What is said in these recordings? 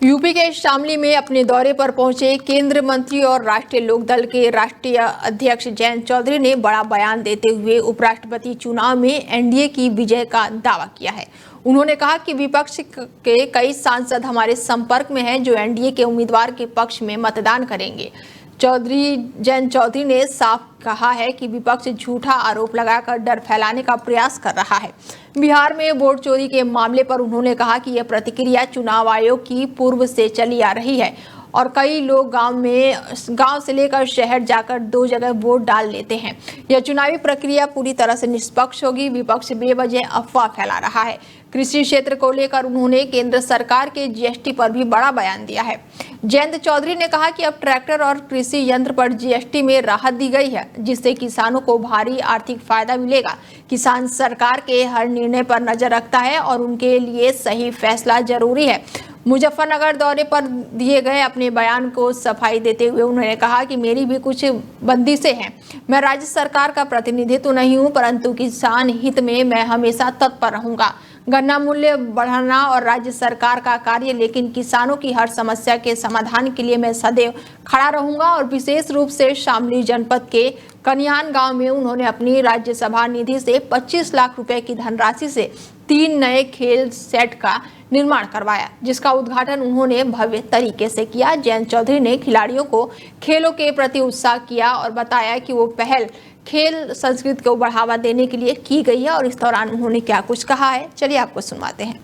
UP के शामली में अपने दौरे पर पहुंचे केंद्रीय मंत्री और राष्ट्रीय लोकदल के राष्ट्रीय अध्यक्ष जयंत चौधरी ने बड़ा बयान देते हुए उपराष्ट्रपति चुनाव में एनडीए की विजय का दावा किया है। उन्होंने कहा कि विपक्ष के कई सांसद हमारे संपर्क में हैं जो एनडीए के उम्मीदवार के पक्ष में मतदान करेंगे। जयंत चौधरी ने साफ कहा है कि विपक्ष झूठा आरोप लगाकर डर फैलाने का प्रयास कर रहा है। बिहार में वोट चोरी के मामले पर उन्होंने कहा कि यह प्रतिक्रिया चुनाव आयोग की पूर्व से चली आ रही है और कई लोग गांव से लेकर शहर जाकर दो जगह वोट डाल लेते हैं। यह चुनावी प्रक्रिया पूरी तरह से निष्पक्ष होगी। विपक्ष बेवजह अफवाह फैला रहा है। कृषि क्षेत्र को लेकर उन्होंने केंद्र सरकार के जीएसटी पर भी बड़ा बयान दिया है। जयंत चौधरी ने कहा कि अब ट्रैक्टर और कृषि यंत्र पर जीएसटी में राहत दी गई है, जिससे किसानों को भारी आर्थिक फायदा मिलेगा। किसान सरकार के हर निर्णय पर नजर रखता है और उनके लिए सही फैसला जरूरी है। मुजफ्फरनगर दौरे पर दिए गए अपने बयान को सफाई देते हुए उन्होंने कहा कि मेरी भी कुछ बंदिशें हैं। मैं राज्य सरकार का प्रतिनिधित्व नहीं हूं, परंतु किसान हित में मैं हमेशा तत्पर रहूंगा। गन्ना मूल्य बढ़ाना और राज्य सरकार का कार्य, लेकिन किसानों की हर समस्या के समाधान के लिए मैं सदैव खड़ा रहूंगा। और विशेष रूप से शामली जनपद के कन्यान गांव में उन्होंने अपनी राज्यसभा निधि से 25 लाख रुपए की धनराशि से 3 नए खेल सेट का निर्माण करवाया, जिसका उद्घाटन उन्होंने भव्य तरीके से किया। जयंत चौधरी ने खिलाड़ियों को खेलों के प्रति उत्साह किया और बताया कि वो पहल खेल संस्कृति को बढ़ावा देने के लिए की गई है। और इस दौरान उन्होंने क्या कुछ कहा है, चलिए आपको सुनवाते हैं।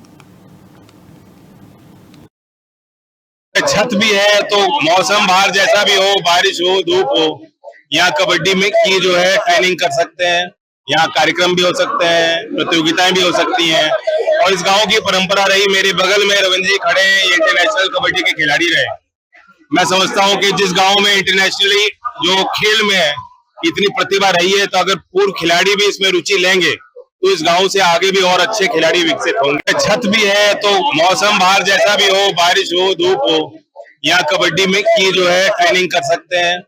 छत भी है तो मौसम बाहर जैसा भी हो, बारिश हो धूप हो, यहाँ कबड्डी में की जो है ट्रेनिंग कर सकते हैं। यहाँ कार्यक्रम भी हो सकते हैं, प्रतियोगिताएं भी हो सकती हैं। और इस गांव की परंपरा रही, मेरे बगल में रविंद्र जी खड़े हैं, ये इंटरनेशनल कबड्डी के खिलाड़ी रहे। मैं समझता हूँ कि जिस गांव में इंटरनेशनली जो खेल में है इतनी प्रतिभा रही है, तो अगर पूर्व खिलाड़ी भी इसमें रुचि लेंगे तो इस गांव से आगे भी और अच्छे खिलाड़ी विकसित होंगे। छत भी है तो मौसम बाहर जैसा भी हो, बारिश हो धूप हो, यहाँ कबड्डी में की जो है ट्रेनिंग कर सकते हैं।